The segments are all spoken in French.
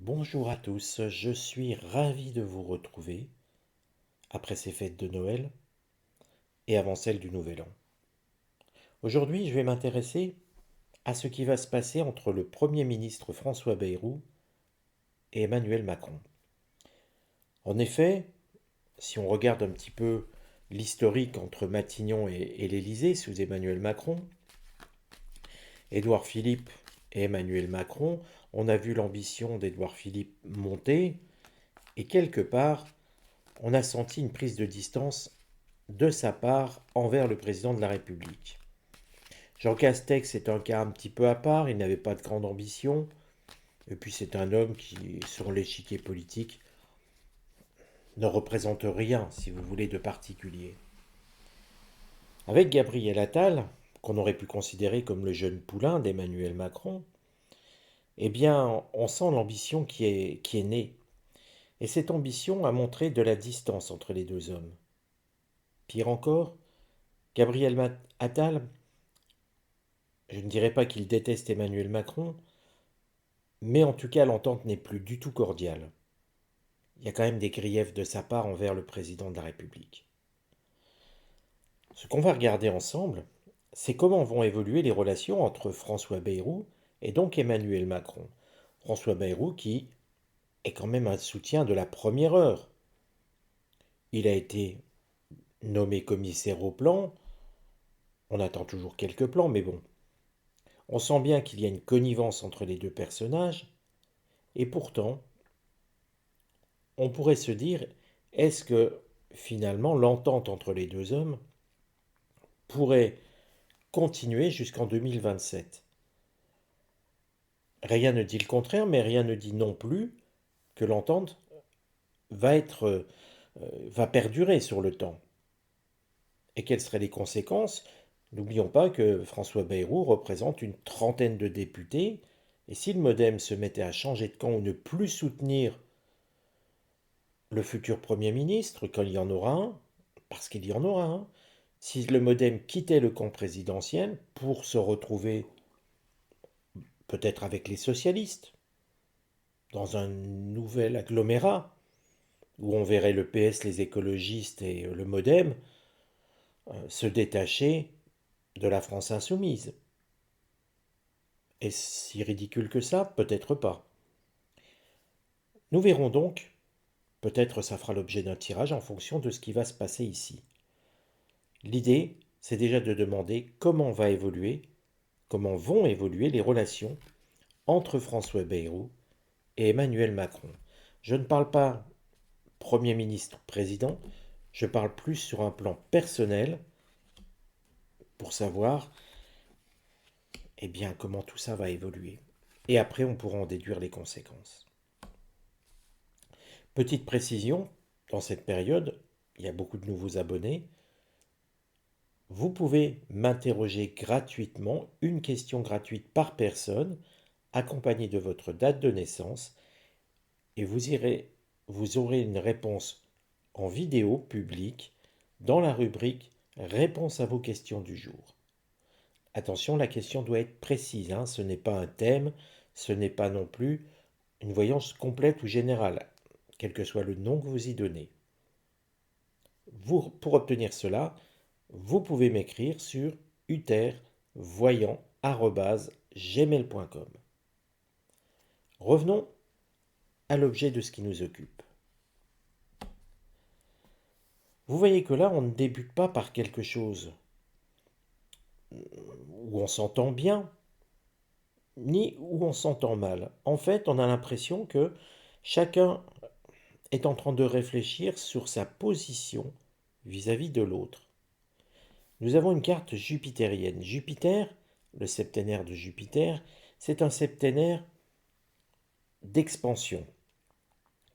Bonjour à tous, je suis ravi de vous retrouver après ces fêtes de Noël et avant celles du Nouvel An. Aujourd'hui, je vais m'intéresser à ce qui va se passer entre le Premier ministre François Bayrou et Emmanuel Macron. En effet, si on regarde un petit peu l'historique entre Matignon et l'Élysée sous Emmanuel Macron, Édouard Philippe et Emmanuel Macron, on a vu l'ambition d'Édouard Philippe monter et quelque part, on a senti une prise de distance de sa part envers le président de la République. Jean Castex est un cas un petit peu à part, il n'avait pas de grande ambition, et puis c'est un homme qui, sur l'échiquier politique, ne représente rien, si vous voulez, de particulier. Avec Gabriel Attal, qu'on aurait pu considérer comme le jeune poulain d'Emmanuel Macron, eh bien, on sent l'ambition qui est née. Et cette ambition a montré de la distance entre les deux hommes. Pire encore, Gabriel Attal, je ne dirais pas qu'il déteste Emmanuel Macron, mais en tout cas l'entente n'est plus du tout cordiale. Il y a quand même des griefs de sa part envers le président de la République. Ce qu'on va regarder ensemble, c'est comment vont évoluer les relations entre François Bayrou et donc Emmanuel Macron. François Bayrou qui est quand même un soutien de la première heure. Il a été nommé commissaire au plan, on attend toujours quelques plans, mais bon. On sent bien qu'il y a une connivence entre les deux personnages, et pourtant, on pourrait se dire, est-ce que finalement l'entente entre les deux hommes pourrait continuer jusqu'en 2027? Rien ne dit le contraire, mais rien ne dit non plus que l'entente va perdurer sur le temps. Et quelles seraient les conséquences? N'oublions pas que François Bayrou représente une trentaine de députés, et si le MoDem se mettait à changer de camp ou ne plus soutenir le futur Premier ministre, quand il y en aura un, parce qu'il y en aura un, si le MoDem quittait le camp présidentiel pour se retrouver peut-être avec les socialistes, dans un nouvel agglomérat, où on verrait le PS, les écologistes et le MoDem se détacher de la France insoumise. Est-ce si ridicule que ça? Peut-être pas. Nous verrons donc, peut-être ça fera l'objet d'un tirage en fonction de ce qui va se passer ici. L'idée, c'est déjà de demander comment vont évoluer les relations entre François Bayrou et Emmanuel Macron. Je ne parle pas Premier ministre, président, je parle plus sur un plan personnel pour savoir eh bien, comment tout ça va évoluer. Et après, on pourra en déduire les conséquences. Petite précision, dans cette période, il y a beaucoup de nouveaux abonnés. Vous pouvez m'interroger gratuitement, une question gratuite par personne, accompagnée de votre date de naissance, et vous aurez une réponse en vidéo publique dans la rubrique Réponse à vos questions du jour. Attention, la question doit être précise, hein, ce n'est pas un thème, ce n'est pas non plus une voyance complète ou générale, quel que soit le nom que vous y donnez. Pour obtenir cela, vous pouvez m'écrire sur utervoyant@gmail.com. Revenons à l'objet de ce qui nous occupe. Vous voyez que là, on ne débute pas par quelque chose où on s'entend bien, ni où on s'entend mal. En fait, on a l'impression que chacun est en train de réfléchir sur sa position vis-à-vis de l'autre. Nous avons une carte jupitérienne. Jupiter, le septénaire de Jupiter, c'est un septénaire d'expansion,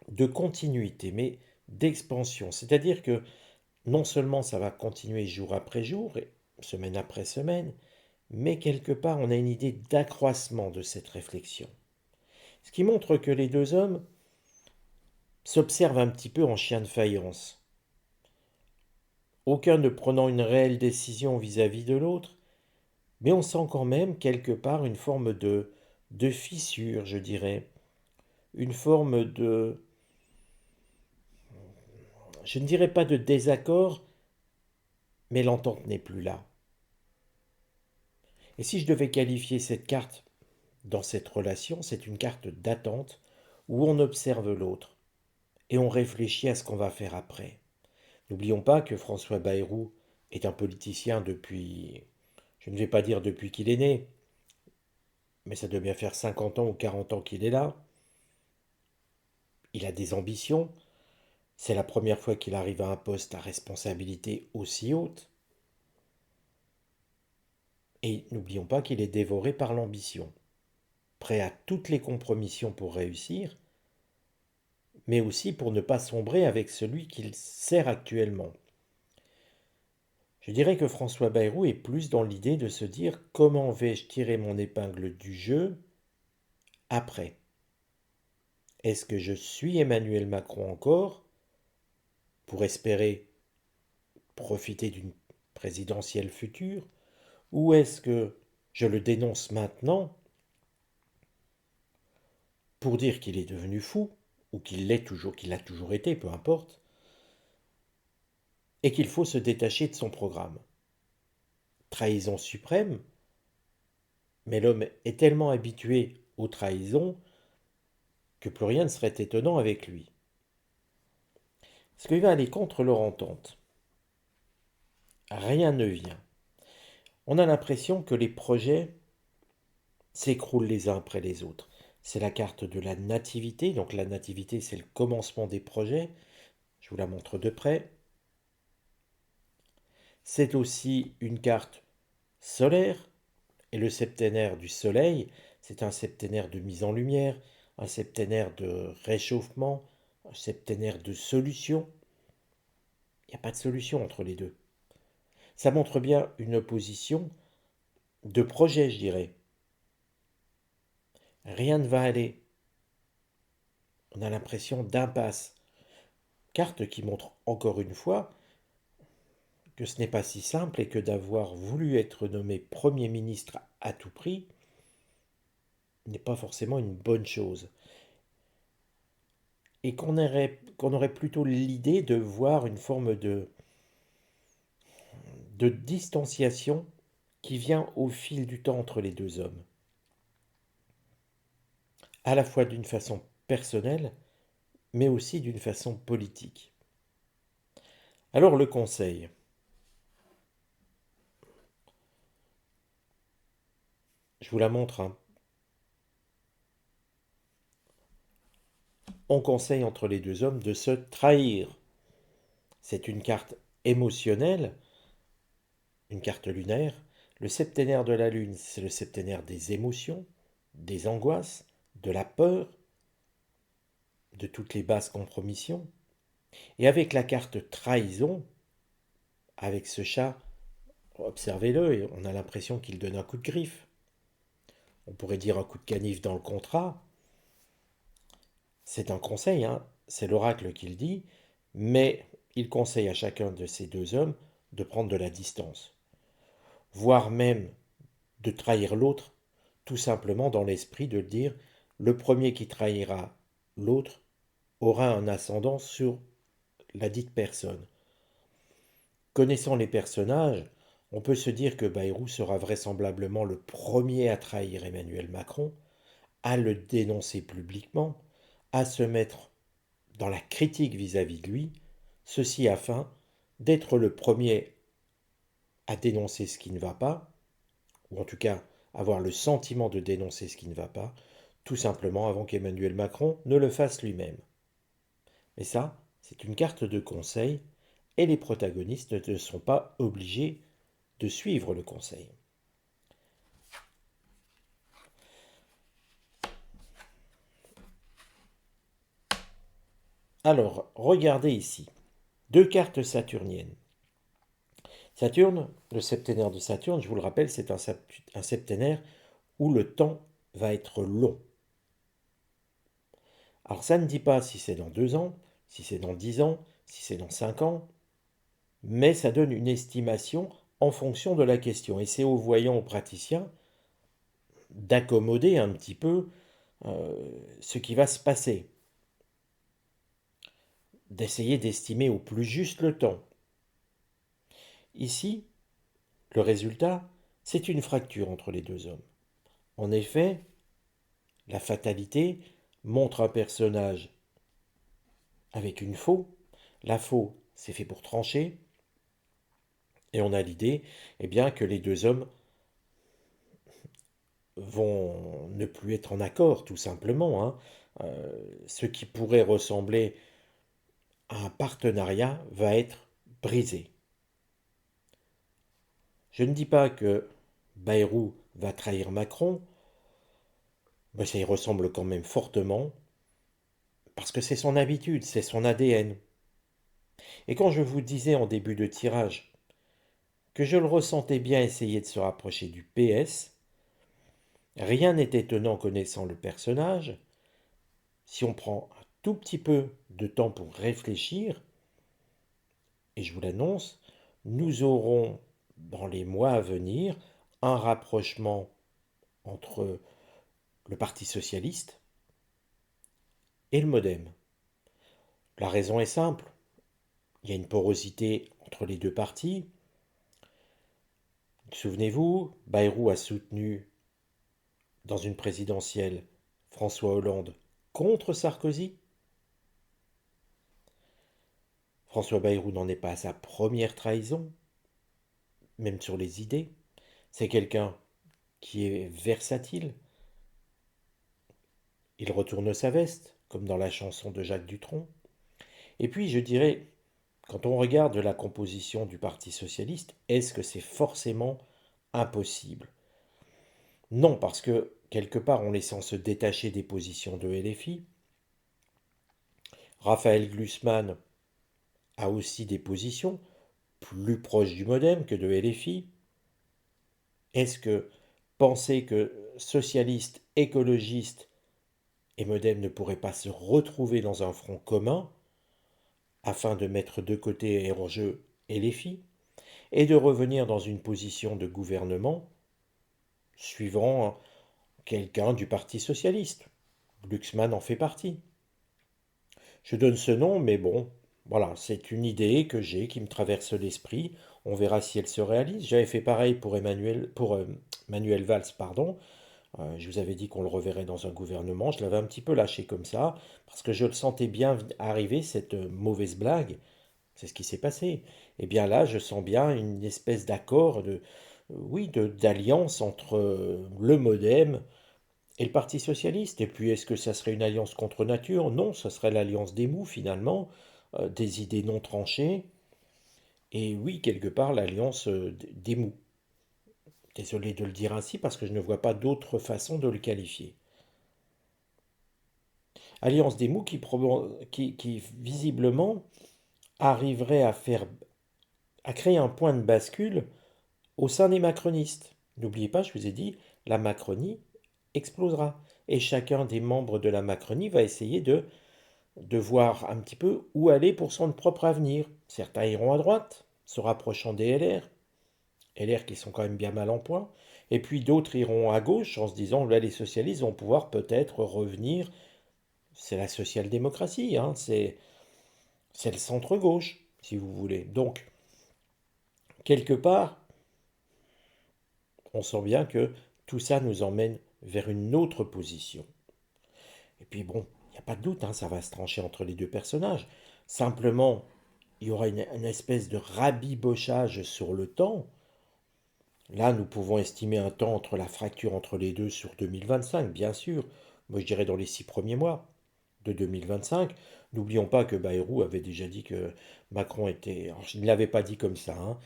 de continuité, mais d'expansion. C'est-à-dire que non seulement ça va continuer jour après jour, semaine après semaine, mais quelque part on a une idée d'accroissement de cette réflexion. Ce qui montre que les deux hommes s'observent un petit peu en chien de faïence. Aucun ne prenant une réelle décision vis-à-vis de l'autre, mais on sent quand même quelque part une forme de fissure, je dirais, une forme de, je ne dirais pas de désaccord, mais l'entente n'est plus là. Et si je devais qualifier cette carte dans cette relation, c'est une carte d'attente où on observe l'autre et on réfléchit à ce qu'on va faire après. N'oublions pas que François Bayrou est un politicien depuis, je ne vais pas dire depuis qu'il est né, mais ça doit bien faire 50 ans ou 40 ans qu'il est là. Il a des ambitions. C'est la première fois qu'il arrive à un poste à responsabilité aussi haute. Et n'oublions pas qu'il est dévoré par l'ambition, prêt à toutes les compromissions pour réussir, mais aussi pour ne pas sombrer avec celui qu'il sert actuellement. Je dirais que François Bayrou est plus dans l'idée de se dire comment vais-je tirer mon épingle du jeu après. Est-ce que je suis Emmanuel Macron encore pour espérer profiter d'une présidentielle future, ou est-ce que je le dénonce maintenant pour dire qu'il est devenu fou, ou qu'il l'est toujours, qu'il l'a toujours été, peu importe, et qu'il faut se détacher de son programme. Trahison suprême, mais l'homme est tellement habitué aux trahisons que plus rien ne serait étonnant avec lui. Est-ce qu'il va aller contre leur entente? Rien ne vient. On a l'impression que les projets s'écroulent les uns après les autres. C'est la carte de la nativité, donc la nativité c'est le commencement des projets, je vous la montre de près. C'est aussi une carte solaire, et le septénaire du soleil, c'est un septénaire de mise en lumière, un septénaire de réchauffement, un septénaire de solution. Il n'y a pas de solution entre les deux. Ça montre bien une opposition de projet, je dirais. Rien ne va aller. On a l'impression d'impasse. Carte qui montre encore une fois que ce n'est pas si simple et que d'avoir voulu être nommé Premier ministre à tout prix n'est pas forcément une bonne chose. Et qu'on aurait plutôt l'idée de voir une forme de distanciation qui vient au fil du temps entre les deux hommes, à la fois d'une façon personnelle, mais aussi d'une façon politique. Alors le conseil. Je vous la montre, hein. On conseille entre les deux hommes de se trahir. C'est une carte émotionnelle, une carte lunaire. Le septénaire de la Lune, c'est le septénaire des émotions, des angoisses, de la peur, de toutes les basses compromissions. Et avec la carte trahison, avec ce chat, observez-le, et on a l'impression qu'il donne un coup de griffe. On pourrait dire un coup de canif dans le contrat. C'est un conseil, hein, c'est l'oracle qui le dit, mais il conseille à chacun de ces deux hommes de prendre de la distance, voire même de trahir l'autre, tout simplement dans l'esprit de dire le premier qui trahira l'autre aura un ascendant sur la dite personne. Connaissant les personnages, on peut se dire que Bayrou sera vraisemblablement le premier à trahir Emmanuel Macron, à le dénoncer publiquement, à se mettre dans la critique vis-à-vis de lui, ceci afin d'être le premier à dénoncer ce qui ne va pas, ou en tout cas avoir le sentiment de dénoncer ce qui ne va pas, tout simplement avant qu'Emmanuel Macron ne le fasse lui-même. Mais ça, c'est une carte de conseil, et les protagonistes ne sont pas obligés de suivre le conseil. Alors, regardez ici, deux cartes saturniennes. Saturne, le septénaire de Saturne, je vous le rappelle, c'est un septénaire où le temps va être long. Alors ça ne dit pas si c'est dans 2 ans, si c'est dans 10 ans, si c'est dans 5 ans, mais ça donne une estimation en fonction de la question. Et c'est aux voyants, aux praticiens, d'accommoder un petit peu ce qui va se passer, d'essayer d'estimer au plus juste le temps. Ici, le résultat, c'est une fracture entre les deux hommes. En effet, la fatalité montre un personnage avec une faux. La faux, c'est fait pour trancher. Et on a l'idée, eh bien, que les deux hommes vont ne plus être en accord, tout simplement, hein. Ce qui pourrait ressembler à un partenariat va être brisé. Je ne dis pas que Bayrou va trahir Macron, mais ça y ressemble quand même fortement, parce que c'est son habitude, c'est son ADN. Et quand je vous disais en début de tirage que je le ressentais bien essayer de se rapprocher du PS, rien n'est étonnant connaissant le personnage. Si on prend un tout petit peu de temps pour réfléchir, et je vous l'annonce, nous aurons dans les mois à venir un rapprochement entre le Parti socialiste et le MoDem. La raison est simple, il y a une porosité entre les deux partis. Souvenez-vous, Bayrou a soutenu dans une présidentielle François Hollande contre Sarkozy. François Bayrou n'en est pas à sa première trahison, même sur les idées. C'est quelqu'un qui est versatile. Il retourne sa veste, comme dans la chanson de Jacques Dutronc. Et puis, je dirais, quand on regarde la composition du Parti socialiste, est-ce que c'est forcément impossible? Non, parce que, quelque part, en laissant se détacher des positions de LFI, Raphaël Glucksmann a aussi des positions plus proches du MoDem que de LFI. Est-ce que penser que socialistes, écologistes et MoDem ne pourraient pas se retrouver dans un front commun afin de mettre de côté et hors jeu LFI et de revenir dans une position de gouvernement suivant quelqu'un du Parti socialiste? Glucksmann en fait partie. Je donne ce nom, mais bon, voilà, c'est une idée que j'ai qui me traverse l'esprit. On verra si elle se réalise. J'avais fait pareil pour Manuel Valls, pardon. Je vous avais dit qu'on le reverrait dans un gouvernement. Je l'avais un petit peu lâché comme ça parce que je le sentais bien arriver cette mauvaise blague. C'est ce qui s'est passé. Et bien là, je sens bien une espèce d'accord oui, d'alliance entre le MoDem et le Parti socialiste. Et puis, est-ce que ça serait une alliance contre nature? Non, ça serait l'alliance des mous, finalement, des idées non tranchées. Et oui, quelque part, l'alliance des mous. Désolé de le dire ainsi, parce que je ne vois pas d'autre façon de le qualifier. Alliance des mous qui visiblement arriverait à créer un point de bascule au sein des macronistes. N'oubliez pas, je vous ai dit, la Macronie explosera. Et chacun des membres de la Macronie va essayer de voir un petit peu où aller pour son propre avenir. Certains iront à droite, se rapprochant des LR, LR qui sont quand même bien mal en point, et puis d'autres iront à gauche en se disant, là les socialistes vont pouvoir peut-être revenir, c'est la social-démocratie, hein, c'est le centre-gauche, si vous voulez. Donc, quelque part, on sent bien que tout ça nous emmène vers une autre position. Et puis bon, il n'y a pas de doute, hein, ça va se trancher entre les deux personnages. Simplement, il y aura une espèce de rabibochage sur le temps. Là, nous pouvons estimer un temps entre la fracture entre les deux sur 2025, bien sûr. Moi, je dirais dans les 6 premiers mois de 2025. N'oublions pas que Bayrou avait déjà dit que Macron était... Alors, je ne l'avais pas dit comme ça, hein,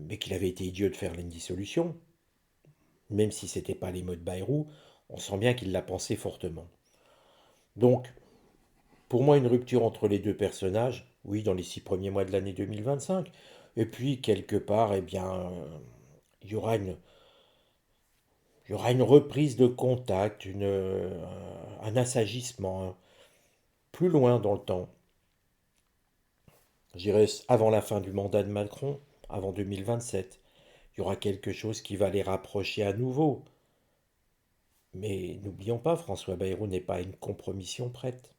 mais qu'il avait été idiot de faire une dissolution. Même si ce n'était pas les mots de Bayrou, on sent bien qu'il l'a pensé fortement. Donc, pour moi, une rupture entre les deux personnages, oui, dans les 6 premiers mois de l'année 2025. Et puis, quelque part, eh bien, il y aura une reprise de contact, un assagissement, hein, plus loin dans le temps. J'irai avant la fin du mandat de Macron, avant 2027. Il y aura quelque chose qui va les rapprocher à nouveau. Mais n'oublions pas, François Bayrou n'est pas une compromission prête.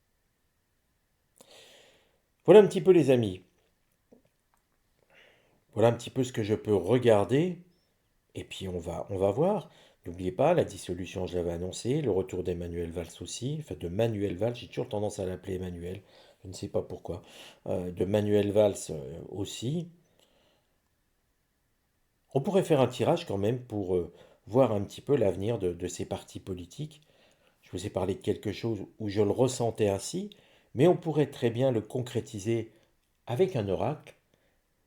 Voilà un petit peu les amis. Voilà un petit peu ce que je peux regarder. Et puis on va voir. N'oubliez pas, la dissolution, je l'avais annoncé, le retour d'Emmanuel Valls aussi, enfin de Manuel Valls, j'ai toujours tendance à l'appeler Emmanuel, je ne sais pas pourquoi, de Manuel Valls aussi. On pourrait faire un tirage quand même pour voir un petit peu l'avenir de ces partis politiques. Je vous ai parlé de quelque chose où je le ressentais ainsi, mais on pourrait très bien le concrétiser avec un oracle.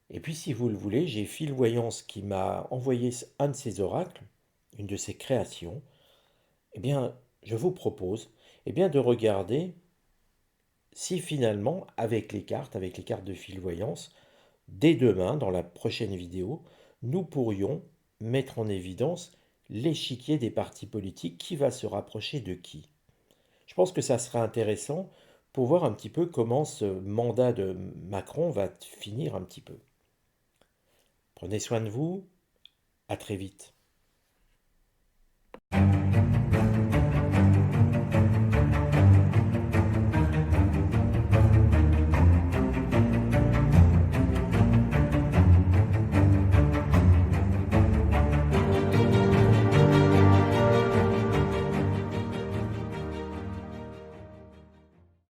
Et puis si vous le voulez, j'ai Phil Voyance qui m'a envoyé un de ses oracles, une de ses créations. Eh bien, je vous propose bien, de regarder si finalement, avec les cartes de Phil Voyance, dès demain, dans la prochaine vidéo, nous pourrions mettre en évidence l'échiquier des partis politiques, qui va se rapprocher de qui. Je pense que ça sera intéressant pour voir un petit peu comment ce mandat de Macron va finir un petit peu. Prenez soin de vous, à très vite.